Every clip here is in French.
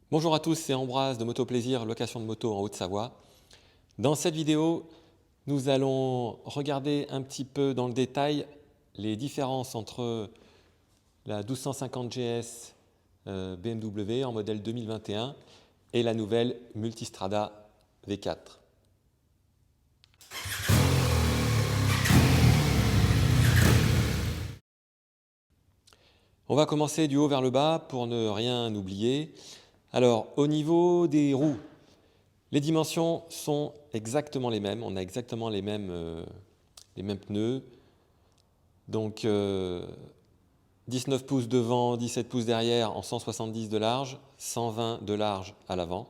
Bonjour à tous, c'est Ambroise de Moto Plaisir, location de moto en Haute-Savoie. Dans cette vidéo, nous allons regarder un petit peu dans le détail les différences entre la 1250 GS BMW en modèle 2021 et la nouvelle Multistrada V4. On va commencer du haut vers le bas pour ne rien oublier. Alors, au niveau des roues, les dimensions sont exactement les mêmes. On a exactement les mêmes pneus. Donc, 19 pouces devant, 17 pouces derrière en 170 de large, 120 de large à l'avant.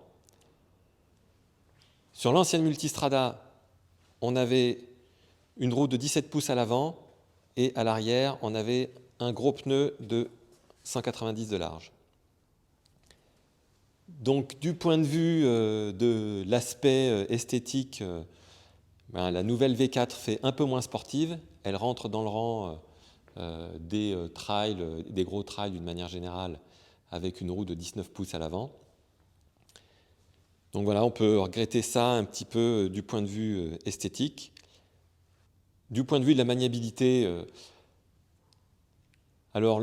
Sur l'ancienne Multistrada, on avait une roue de 17 pouces à l'avant et à l'arrière, on avait un gros pneu de 190 de large. Donc, du point de vue de l'aspect esthétique, la nouvelle V4 fait un peu moins sportive. Elle rentre dans le rang des trails, des gros trails d'une manière générale, avec une roue de 19 pouces à l'avant. Donc voilà, on peut regretter ça un petit peu du point de vue esthétique. Du point de vue de la maniabilité, alors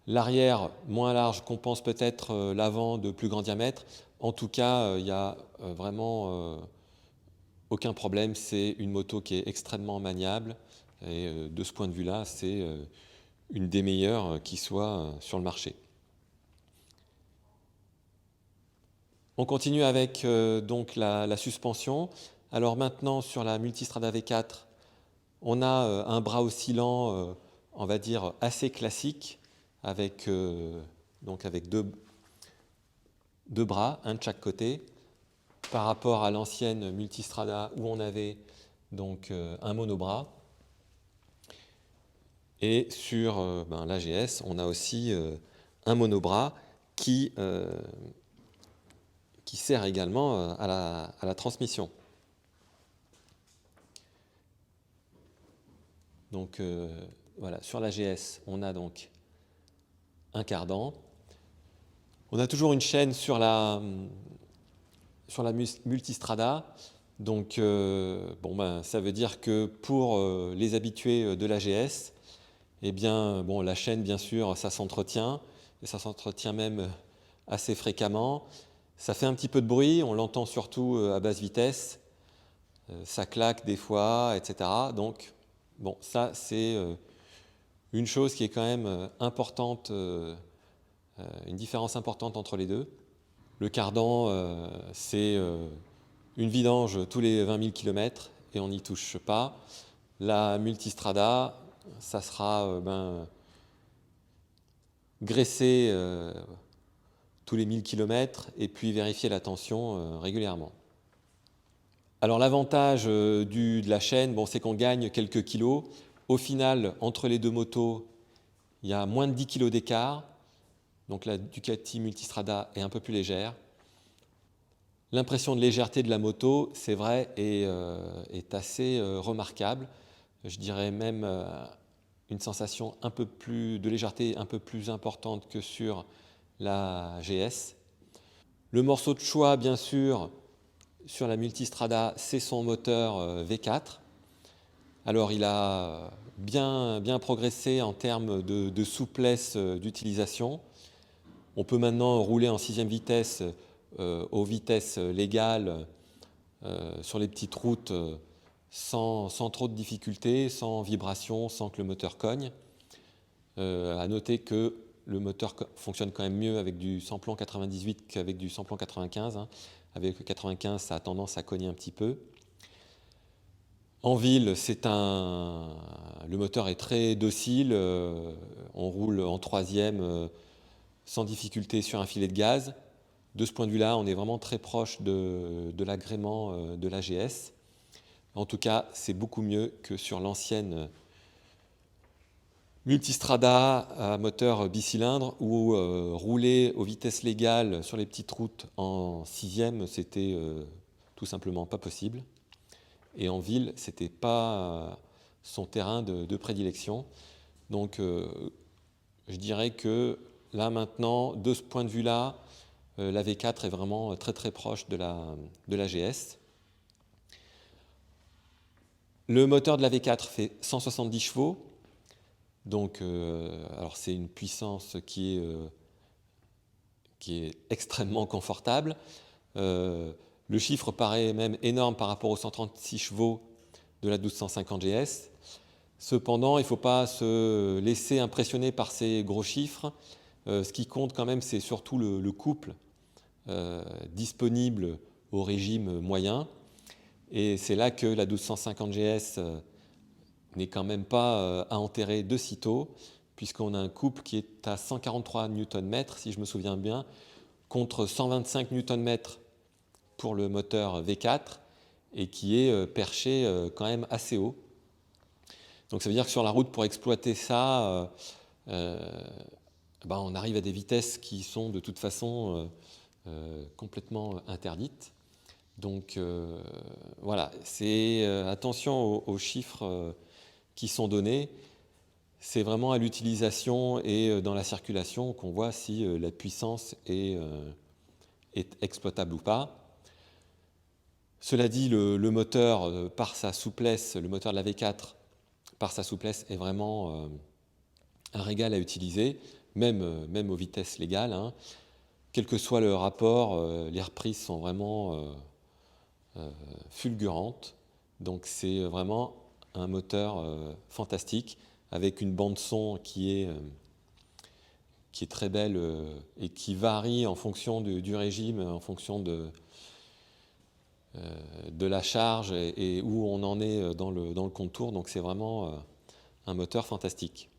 l'arrière moins large compense peut-être l'avant de plus grand diamètre. En tout cas, il n'y a vraiment aucun problème. C'est une moto qui est extrêmement maniable. Et de ce point de vue-là, c'est une des meilleures qui soit sur le marché. On continue avec donc la suspension. Alors maintenant, sur la Multistrada V4, on a un bras oscillant, on va dire, assez classique, avec deux bras, un de chaque côté, par rapport à l'ancienne Multistrada où on avait donc un monobras. Et sur l'AGS, on a aussi un monobras qui sert également à la transmission. Donc voilà, sur l'AGS, on a donc un cardan. On a toujours une chaîne sur la Multistrada. Donc ça veut dire que pour les habitués de l'AGS, eh bien, la chaîne, bien sûr, ça s'entretient, et ça s'entretient même assez fréquemment. Ça fait un petit peu de bruit, on l'entend surtout à basse vitesse, ça claque des fois, etc. Donc, ça, c'est une chose qui est quand même importante, une différence importante entre les deux. Le cardan, c'est une vidange tous les 20 000 km et on n'y touche pas. La Multistrada, ça sera graissé tous les 1000 km et puis vérifier la tension régulièrement. Alors l'avantage de la chaîne, c'est qu'on gagne quelques kilos. Au final, entre les deux motos, il y a moins de 10 kg d'écart. Donc la Ducati Multistrada est un peu plus légère. L'impression de légèreté de la moto, c'est vrai, est assez remarquable. Je dirais même une sensation un peu plus de légèreté un peu plus importante que sur la GS. Le morceau de choix, bien sûr, sur la Multistrada, c'est son moteur V4. Alors il a bien progressé en termes de souplesse d'utilisation. On peut maintenant rouler en 6e vitesse aux vitesses légales sur les petites routes sans trop de difficultés, sans vibration, sans que le moteur cogne. À noter que le moteur fonctionne quand même mieux avec du samplon 98 qu'avec du samplon 95. Avec le 95, ça a tendance à cogner un petit peu. En ville, le moteur est très docile. On roule en 3e sans difficulté sur un filet de gaz. De ce point de vue-là, on est vraiment très proche de l'agrément de l'AGS. En tout cas, c'est beaucoup mieux que sur l'ancienne Multistrada à moteur bicylindre où rouler aux vitesses légales sur les petites routes en 6e, c'était tout simplement pas possible. Et en ville, c'était pas son terrain de prédilection. Donc je dirais que là maintenant, de ce point de vue-là, la V4 est vraiment très très proche de la GS. Le moteur de la V4 fait 170 chevaux, donc alors c'est une puissance qui est extrêmement confortable. Le chiffre paraît même énorme par rapport aux 136 chevaux de la 1250 GS. Cependant, il ne faut pas se laisser impressionner par ces gros chiffres. Ce qui compte quand même, c'est surtout le couple disponible au régime moyen. Et c'est là que la 1250 GS n'est quand même pas à enterrer de sitôt, puisqu'on a un couple qui est à 143 Nm, si je me souviens bien, contre 125 Nm pour le moteur V4, et qui est perché quand même assez haut. Donc ça veut dire que sur la route, pour exploiter ça, on arrive à des vitesses qui sont de toute façon complètement interdites. Donc voilà, c'est attention aux chiffres qui sont donnés. C'est vraiment à l'utilisation et dans la circulation qu'on voit si la puissance est exploitable ou pas. Cela dit, le moteur, par sa souplesse, le moteur de la V4, par sa souplesse, est vraiment un régal à utiliser, même aux vitesses légales. Hein. Quel que soit le rapport, les reprises sont vraiment fulgurantes. Donc c'est vraiment un moteur fantastique, avec une bande son qui est très belle et qui varie en fonction du régime, en fonction de la charge et où on en est dans le contour. Donc c'est vraiment un moteur fantastique.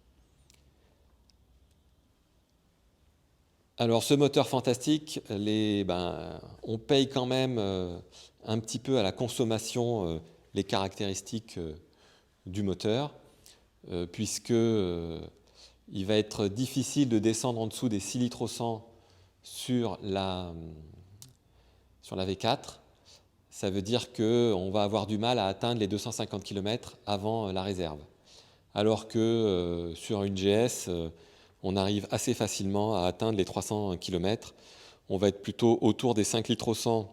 Alors ce moteur fantastique, on paye quand même un petit peu à la consommation les caractéristiques du moteur, puisque il va être difficile de descendre en dessous des 6 litres au 100 sur la V4. Ça veut dire qu'on va avoir du mal à atteindre les 250 km avant la réserve. Alors que sur une GS, on arrive assez facilement à atteindre les 300 km. On va être plutôt autour des 5 litres au 100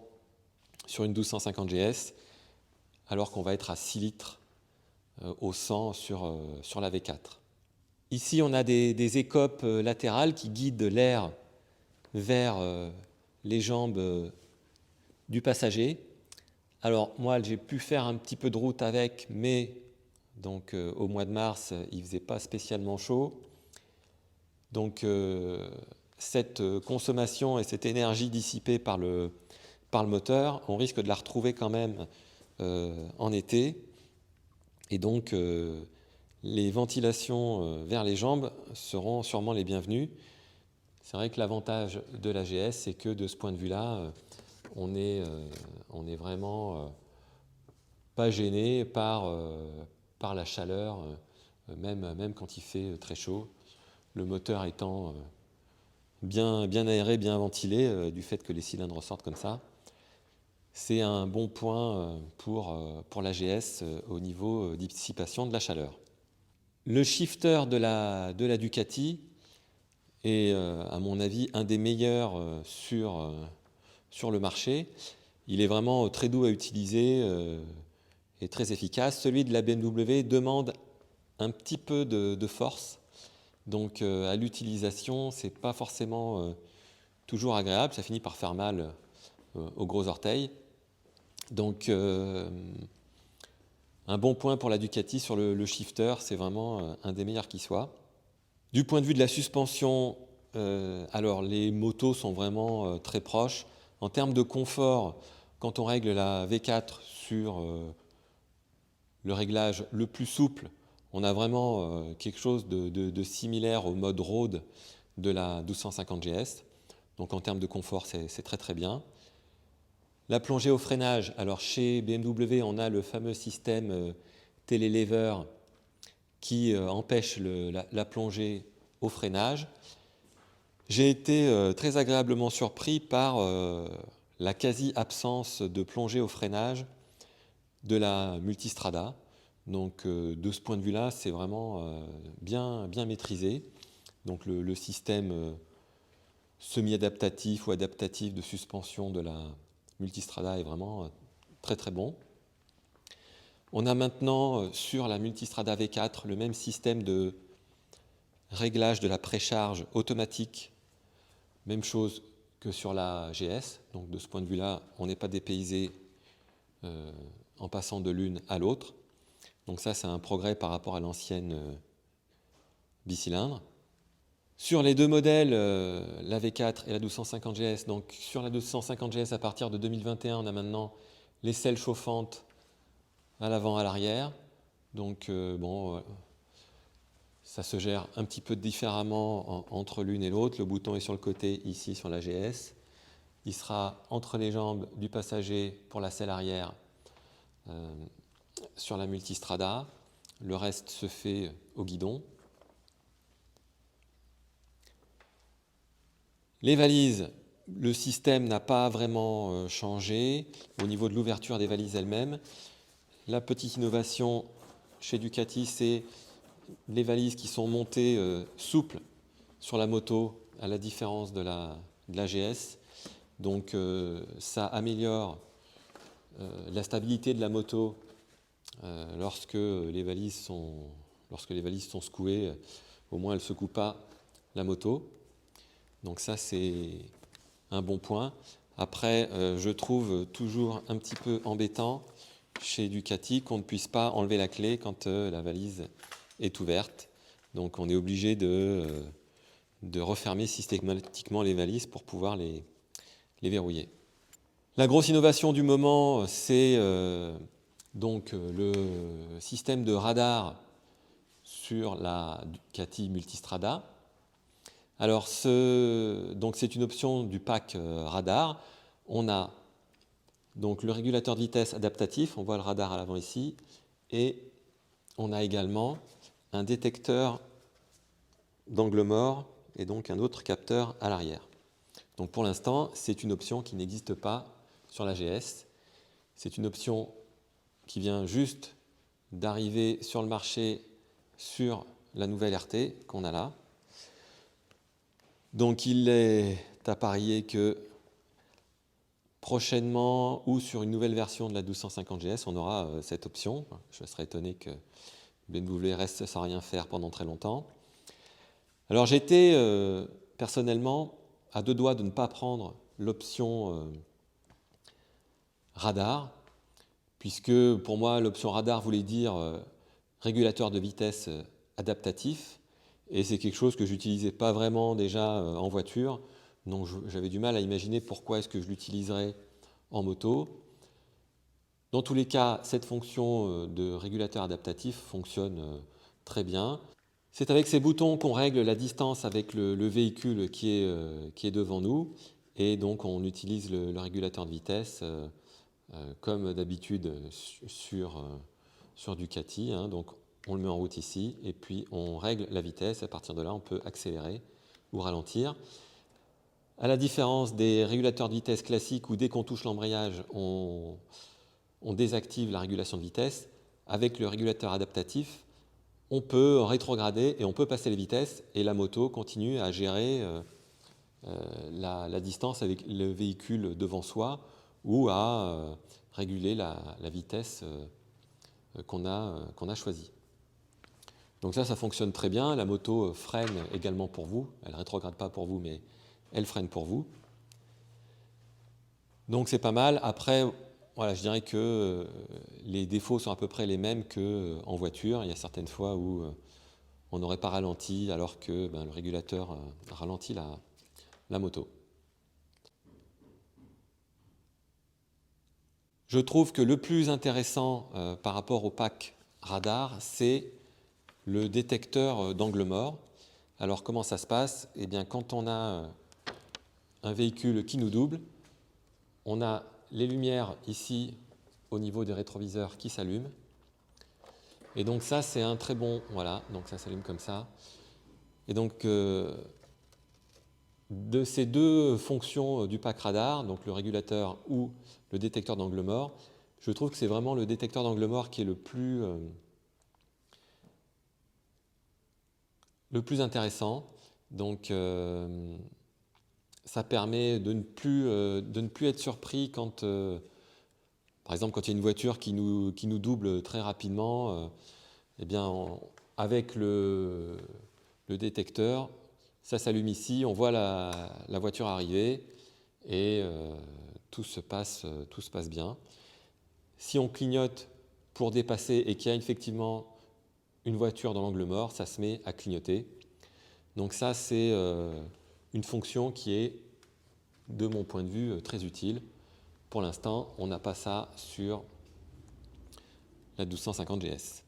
sur une 1250 GS, alors qu'on va être à 6 litres au 100 sur la V4. Ici, on a des écopes latérales qui guident l'air vers les jambes du passager. Alors moi, j'ai pu faire un petit peu de route avec, mais donc au mois de mars, il ne faisait pas spécialement chaud. Donc cette consommation et cette énergie dissipée par le moteur, on risque de la retrouver quand même en été. Et donc les ventilations vers les jambes seront sûrement les bienvenues. C'est vrai que l'avantage de la GS, c'est que de ce point de vue-là, on est vraiment pas gêné par la chaleur, même quand il fait très chaud. Le moteur étant bien aéré, bien ventilé, du fait que les cylindres sortent comme ça. C'est un bon point pour la GS au niveau dissipation de la chaleur. Le shifter de la Ducati est, à mon avis, un des meilleurs sur le marché. Il est vraiment très doux à utiliser et très efficace. Celui de la BMW demande un petit peu de force. Donc à l'utilisation, ce n'est pas forcément toujours agréable. Ça finit par faire mal aux gros orteils. Donc un bon point pour la Ducati sur le shifter, c'est vraiment un des meilleurs qui soit. Du point de vue de la suspension, alors les motos sont vraiment très proches. En termes de confort, quand on règle la V4 sur le réglage le plus souple, on a vraiment quelque chose de similaire au mode road de la 1250 GS. Donc en termes de confort, c'est très très bien. La plongée au freinage, alors chez BMW, on a le fameux système télélever qui empêche la plongée au freinage. J'ai été très agréablement surpris par la quasi-absence de plongée au freinage de la Multistrada. Donc de ce point de vue-là, c'est vraiment bien maîtrisé. Donc le système semi-adaptatif ou adaptatif de suspension de la Multistrada est vraiment très très bon. On a maintenant sur la Multistrada V4 le même système de réglage de la précharge automatique, même chose que sur la GS. Donc de ce point de vue-là, on n'est pas dépaysé en passant de l'une à l'autre. Donc ça, c'est un progrès par rapport à l'ancienne bicylindre. Sur les deux modèles, la V4 et la 1250 GS, donc sur la 1250 GS, à partir de 2021, on a maintenant les selles chauffantes à l'avant, à l'arrière. Donc ça se gère un petit peu différemment entre l'une et l'autre. Le bouton est sur le côté, ici sur la GS. Il sera entre les jambes du passager pour la selle arrière sur la Multistrada. Le reste se fait au guidon. Les valises, le système n'a pas vraiment changé au niveau de l'ouverture des valises elles-mêmes. La petite innovation chez Ducati, c'est les valises qui sont montées souples sur la moto, à la différence de la GS. Donc ça améliore la stabilité de la moto lorsque les valises sont secouées. Au moins, elles ne secouent pas la moto. Donc ça, c'est un bon point. Après, je trouve toujours un petit peu embêtant chez Ducati qu'on ne puisse pas enlever la clé quand la valise est ouverte. Donc on est obligé de refermer systématiquement les valises pour pouvoir les verrouiller. La grosse innovation du moment, c'est donc le système de radar sur la Ducati Multistrada. Alors, donc c'est une option du pack radar. On a donc le régulateur de vitesse adaptatif, on voit le radar à l'avant ici, et on a également un détecteur d'angle mort et donc un autre capteur à l'arrière. Donc pour l'instant, c'est une option qui n'existe pas sur la GS. C'est une option qui vient juste d'arriver sur le marché sur la nouvelle RT qu'on a là. Donc il est à parier que prochainement ou sur une nouvelle version de la 1250 GS, on aura cette option. Je serais étonné que BMW reste sans rien faire pendant très longtemps. Alors j'étais personnellement à deux doigts de ne pas prendre l'option radar, puisque pour moi l'option radar voulait dire régulateur de vitesse adaptatif. Et c'est quelque chose que je n'utilisais pas vraiment déjà en voiture, donc j'avais du mal à imaginer pourquoi est-ce que je l'utiliserais en moto. Dans tous les cas, cette fonction de régulateur adaptatif fonctionne très bien. C'est avec ces boutons qu'on règle la distance avec le véhicule qui est devant nous, et donc on utilise le régulateur de vitesse comme d'habitude sur Ducati. Donc on le met en route ici, et puis on règle la vitesse. À partir de là, on peut accélérer ou ralentir. À la différence des régulateurs de vitesse classiques où dès qu'on touche l'embrayage, on désactive la régulation de vitesse, avec le régulateur adaptatif, on peut rétrograder et on peut passer les vitesses, et la moto continue à gérer la distance avec le véhicule devant soi, ou à réguler la vitesse qu'on a choisie. Donc ça fonctionne très bien. La moto freine également pour vous. Elle ne rétrograde pas pour vous, mais elle freine pour vous. Donc c'est pas mal. Après, voilà, je dirais que les défauts sont à peu près les mêmes qu'en voiture. Il y a certaines fois où on n'aurait pas ralenti alors que le régulateur ralentit la moto. Je trouve que le plus intéressant par rapport au pack radar, c'est le détecteur d'angle mort. Alors comment ça se passe? Eh bien, quand on a un véhicule qui nous double, on a les lumières ici au niveau des rétroviseurs qui s'allument. Et donc ça, c'est un très bon... Voilà, donc ça s'allume comme ça. Et donc, de ces deux fonctions du pack radar, donc le régulateur ou le détecteur d'angle mort, je trouve que c'est vraiment le détecteur d'angle mort qui est le plus intéressant. Donc ça permet de ne plus être surpris quand, par exemple, quand il y a une voiture qui nous double très rapidement, eh bien, avec le détecteur, ça s'allume ici, on voit la voiture arriver et tout se passe bien. Si on clignote pour dépasser et qu'il y a effectivement une voiture dans l'angle mort, ça se met à clignoter. Donc ça, c'est une fonction qui est, de mon point de vue, très utile. Pour l'instant, on n'a pas ça sur la 1250 GS.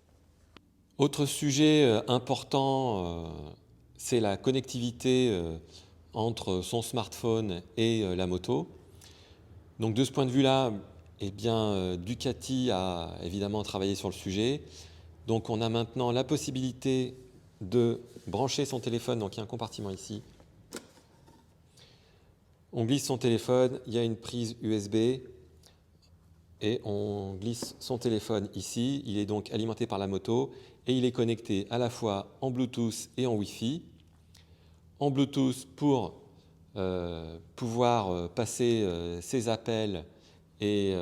Autre sujet important, c'est la connectivité entre son smartphone et la moto. Donc de ce point de vue-là, eh bien, Ducati a évidemment travaillé sur le sujet. Donc on a maintenant la possibilité de brancher son téléphone, donc il y a un compartiment ici. On glisse son téléphone, il y a une prise USB et on glisse son téléphone ici. Il est donc alimenté par la moto et il est connecté à la fois en Bluetooth et en Wi-Fi. En Bluetooth pour pouvoir passer ses appels et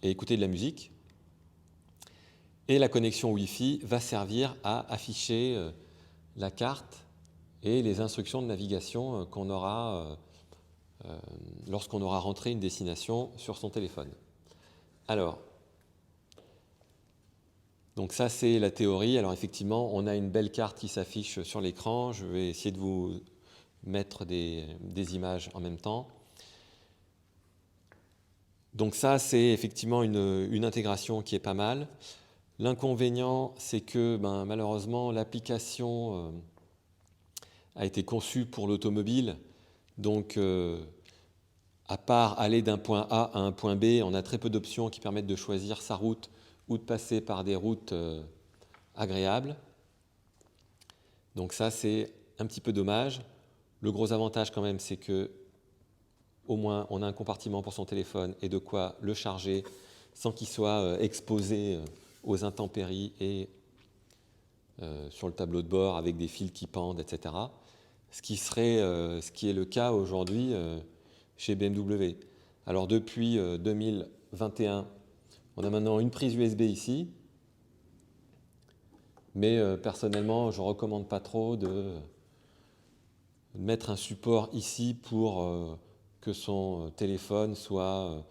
écouter de la musique. Et la connexion Wi-Fi va servir à afficher la carte et les instructions de navigation qu'on aura lorsqu'on aura rentré une destination sur son téléphone. Alors, donc ça c'est la théorie. Alors effectivement, on a une belle carte qui s'affiche sur l'écran. Je vais essayer de vous mettre des images en même temps. Donc ça c'est effectivement une intégration qui est pas mal. L'inconvénient, c'est que malheureusement, l'application a été conçue pour l'automobile. Donc, à part aller d'un point A à un point B, on a très peu d'options qui permettent de choisir sa route ou de passer par des routes agréables. Donc ça, c'est un petit peu dommage. Le gros avantage quand même, c'est que au moins, on a un compartiment pour son téléphone et de quoi le charger sans qu'il soit exposé aux intempéries et sur le tableau de bord avec des fils qui pendent, etc. Ce qui est le cas aujourd'hui chez BMW. Alors depuis 2021, on a maintenant une prise USB ici, mais personnellement, je ne recommande pas trop de mettre un support ici pour que son téléphone soit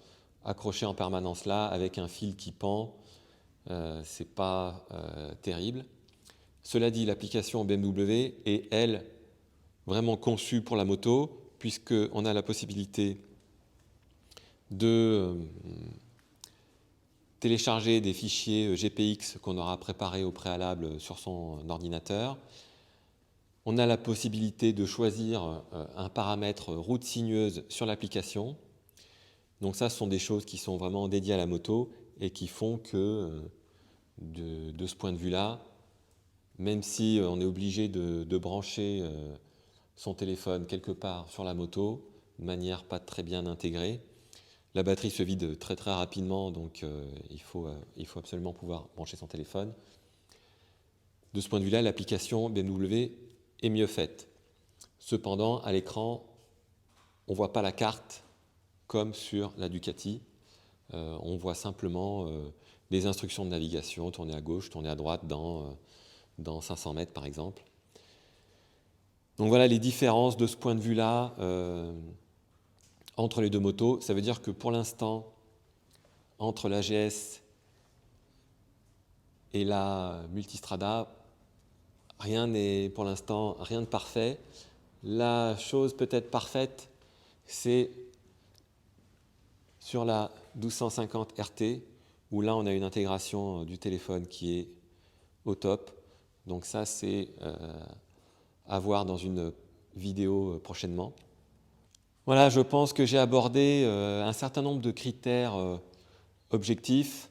accroché en permanence là avec un fil qui pend. C'est pas terrible. Cela dit, l'application BMW est, elle, vraiment conçue pour la moto, puisqu'on a la possibilité de télécharger des fichiers GPX qu'on aura préparés au préalable sur son ordinateur. On a la possibilité de choisir un paramètre route sinueuse sur l'application. Donc ça, ce sont des choses qui sont vraiment dédiées à la moto et qui font que, de ce point de vue-là, même si on est obligé de brancher son téléphone quelque part sur la moto, de manière pas très bien intégrée, la batterie se vide très très rapidement, donc il faut absolument pouvoir brancher son téléphone. De ce point de vue-là, l'application BMW est mieux faite. Cependant, à l'écran, on ne voit pas la carte comme sur la Ducati. On voit simplement les instructions de navigation, tourner à gauche, tourner à droite dans 500 mètres par exemple. Donc voilà les différences de ce point de vue-là entre les deux motos. Ça veut dire que pour l'instant, entre la GS et la Multistrada, rien n'est pour l'instant rien de parfait. La chose peut-être parfaite, c'est sur la 1250 RT, où là on a une intégration du téléphone qui est au top. Donc ça c'est à voir dans une vidéo prochainement. Voilà, je pense que j'ai abordé un certain nombre de critères objectifs,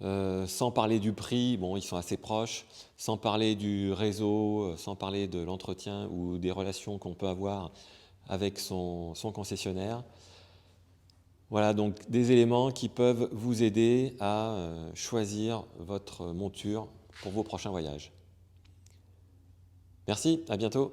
sans parler du prix, bon ils sont assez proches, sans parler du réseau, sans parler de l'entretien ou des relations qu'on peut avoir avec son concessionnaire. Voilà donc des éléments qui peuvent vous aider à choisir votre monture pour vos prochains voyages. Merci, à bientôt.